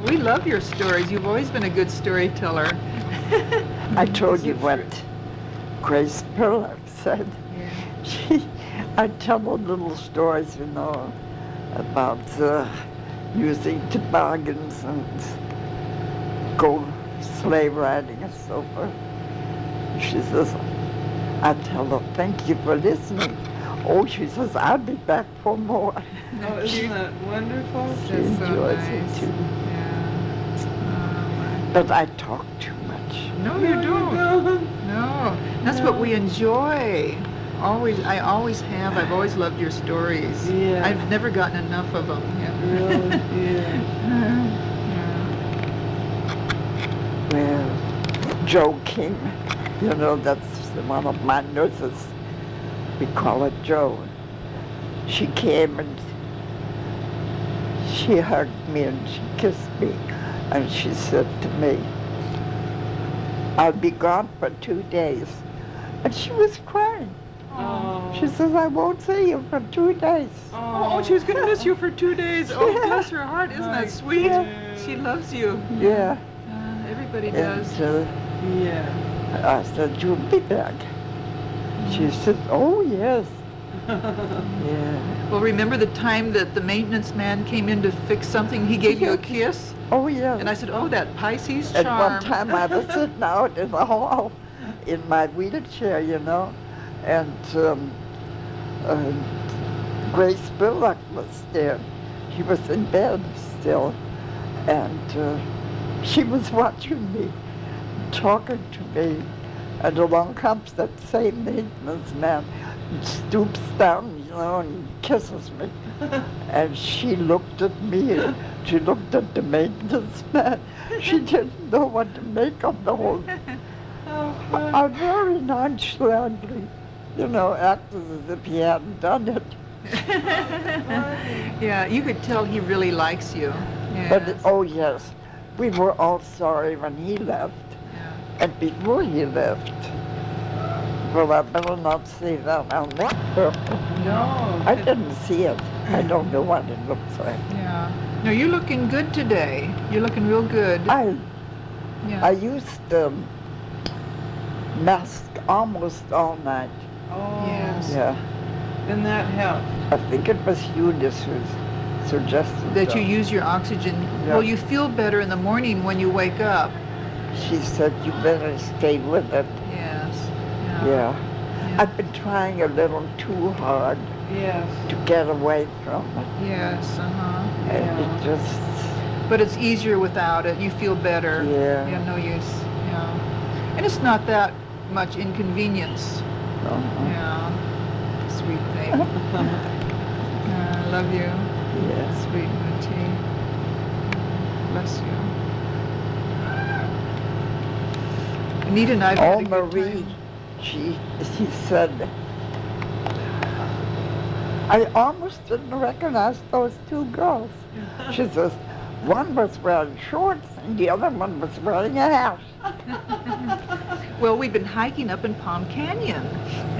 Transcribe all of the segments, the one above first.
We love your stories. You've always been a good storyteller. I told you what Grace Perlock said. Yeah. I tell her little stories, you know, about using toboggans and go sleigh riding and so forth. She says, I tell her, thank you for listening. Oh, she says, I'll be back for more. Oh, isn't that wonderful? She That's so enjoys nice. it too. Yeah. But I talk too much. No, you don't. No, that's what we enjoy. I always have. I've always loved your stories. Yeah. I've never gotten enough of them. Yeah. Really? Yeah. Yeah. Well, Joe King, you know, that's one of my nurses. We call her Joe. She came and she hugged me and she kissed me. And she said to me, I'll be gone for 2 days. And she was crying. Oh. She says, I won't see you for 2 days. Oh, she was going to miss you for 2 days. Oh, bless her heart. Isn't that sweet? Yeah. She loves you. Yeah. Everybody And does. Yeah. I said, you'll be back. She said, oh, yes. Yeah. Well, remember the time that the maintenance man came in to fix something? He gave you a kiss? Oh, yeah. And I said, oh, that Pisces charm. At one time I was sitting out in the hall in my wheelchair, you know, and Grace Bullock was there. She was in bed still, and she was watching me, talking to me, and along comes that same maintenance man, and stoops down, you know, and kisses me. And she looked at me, and she looked at the maintenance man. She didn't know what to make of the whole thing. I very nonchalantly, you know, acted as if he hadn't done it. Yeah, you could tell he really likes you. Yes. But, oh yes, we were all sorry when he left. Yeah. And before he left, well, I better not say that on that. No. I didn't see it. I don't know what it looks like. Yeah. No, you're looking good today. You're looking real good. I Yeah. used mask almost all night. Oh. Yes. Yeah. Then that helped. I think it was Eunice who suggested That you use your oxygen. Yeah. Well, you feel better in the morning when you wake up. She said you better stay with it. Yes. Yeah. Yeah. I've been trying a little too hard Yes. to get away from it. Yes. And Yeah. it just, But it's easier without it. You feel better. Yeah. Yeah, no use. Yeah. And it's not that much inconvenience. Yeah. Sweet thing. I love you. Yes. Sweet Minty. Bless you. Anita and I have Oh, had a good Marie, time. she said, I almost didn't recognize those two girls. She says, one was wearing shorts and the other one was wearing a hat. Well, we've been hiking up in Palm Canyon,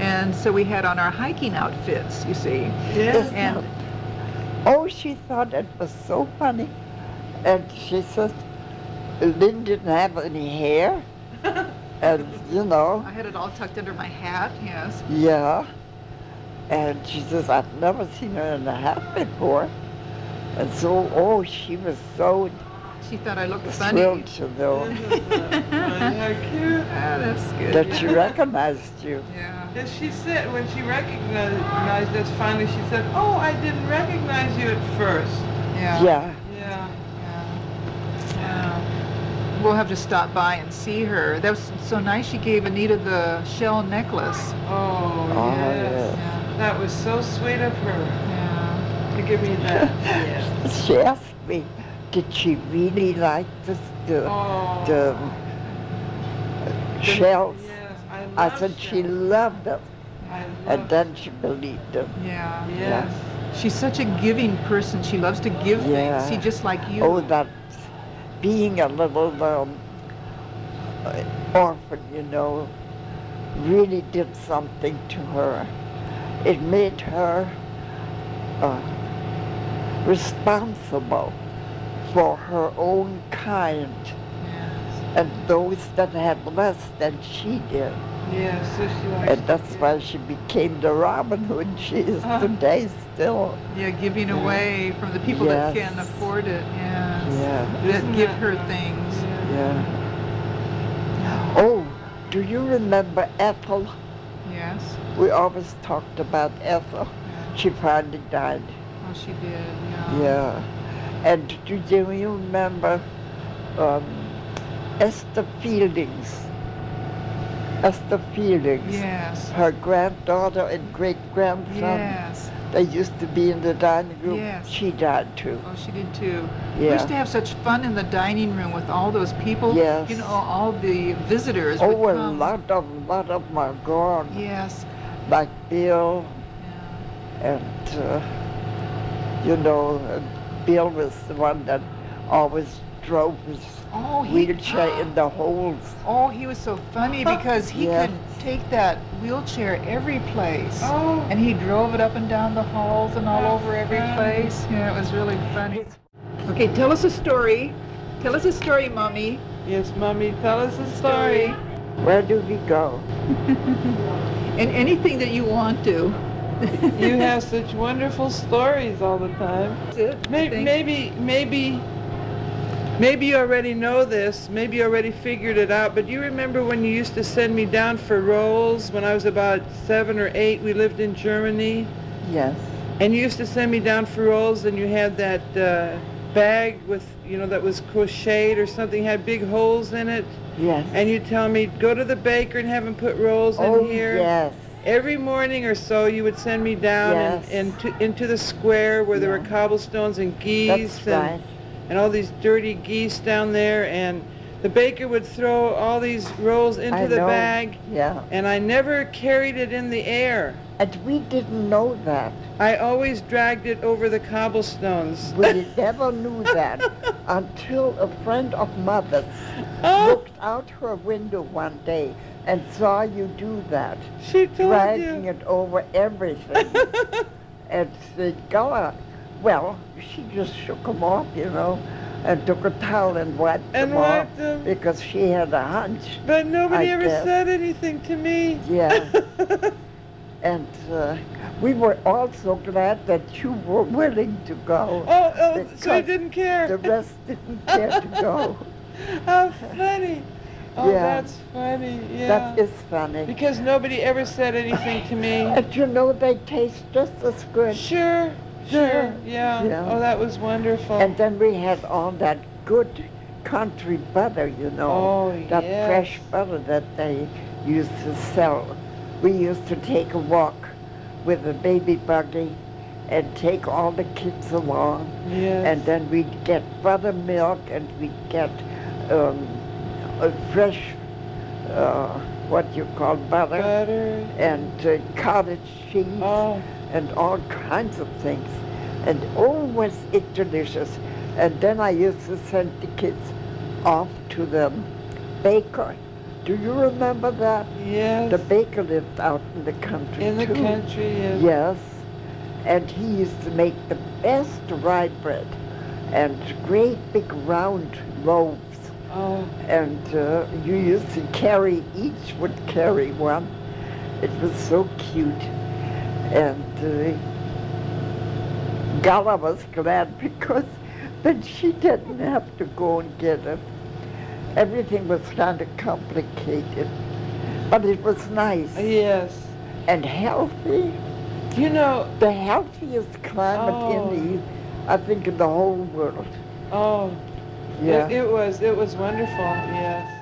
and so we had on our hiking outfits, you see. Yes. And Oh, she thought it was so funny. And she said, Lynn didn't have any hair. And, you know, I had it all tucked under my hat, yes. yeah. And she says, I've never seen her in a hat before. And so, oh, she was so She thought I looked funny. thrilled to know How cute. Ah, that's good. that she recognized you. Yeah. And she said, when she recognized us finally, she said, oh, I didn't recognize you at first. Yeah. Yeah. Yeah. Yeah. We'll have to stop by and see her. That was so nice. She gave Anita the shell necklace. Oh, Oh, yes. Yeah. That was so sweet of her Yeah. to give me that. Yes. She asked me, did she really like the Oh. shells? Yes, I love said she shells. loved them. I And love then she believed them. Yeah. Yes. She's such a giving person. She loves to give Yeah. things. See, just like you. Oh, that being a little orphan, you know, really did something to her. It made her responsible for her own kind Yes. and those that had less than she did. Yeah, so she likes And that's why she became the Robin Hood she is today still. Yeah, giving away from the people that Yes. can afford it. Yes. Yeah, That Isn't give that her nice? things. yeah. Oh, do you remember Ethel? Yes. We always talked about Ethel. Yeah. She finally died. Oh, she did. Yeah. Yeah. And do you remember Esther Fieldings? Esther Fieldings. Yes. Her granddaughter and great-grandson. Yes. They used to be in the dining room. Yes. She died too. Oh, she did too. We Yeah. used to have such fun in the dining room with all those people. Yes. You know, all the visitors Oh, would a come. lot of them are gone. Yes. Like Bill Yeah. and, Bill was the one that always drove his Oh, wheelchair in the holes. Oh, he was so funny because he Yeah. could take that wheelchair every place. Oh. And he drove it up and down the halls and all That's over every funny. place. Yeah, it was really funny. Okay, tell us a story. Tell us a story, Mommy. Yes, Mommy, tell us a story. Where do we go? And anything that you want to. You have such wonderful stories all the time. That's it, I think. Maybe you already know this, maybe you already figured it out, but you remember when you used to send me down for rolls when I was about 7 or 8, we lived in Germany, Yes. and you used to send me down for rolls and you had that bag with, that was crocheted or something, had big holes in it, Yes. and you'd tell me, go to the baker and have him put rolls in here. Yes. Every morning or so, you would send me down Yes. into the square where there were Yeah. cobblestones and geese That's right. and all these dirty geese down there. And the baker would throw all these rolls into I the know. bag, Yeah. and I never carried it in the air. And we didn't know that. I always dragged it over the cobblestones. We never knew that until a friend of mother's Oh, looked out her window one day and saw you do that, she told dragging you. it over everything. And said, well, she just shook them off, and took a towel and wiped And them off wiped them. because she had a hunch. But nobody I ever guess. said anything to me. Yeah. And we were also glad that you were willing to go. Oh, so you because didn't care. The rest didn't care to go. How funny. Oh, Yeah. that's funny, yeah. That is funny. Because nobody ever said anything to me. And they taste just as good. Sure, Yeah. yeah. Yeah. Oh, that was wonderful. And then we had all that good country butter, Oh, that yes. fresh butter that they used to sell. We used to take a walk with a baby buggy and take all the kids along. Yes. And then we'd get buttermilk and we'd get a fresh, butter Butter. and cottage cheese. Oh, And all kinds of things. And was it delicious. And then I used to send the kids off to the baker. Do you remember that? yes. The baker lived out in the country In the too. country, yes. Yes. And he used to make the best rye bread and great big round loaves. Oh, And you used to each would carry one. It was so cute. And Gala was glad because then she didn't have to go and get it. Everything was kind of complicated, but it was nice yes. and healthy. The healthiest climate in the whole world. Oh, Yeah. it was wonderful, yes.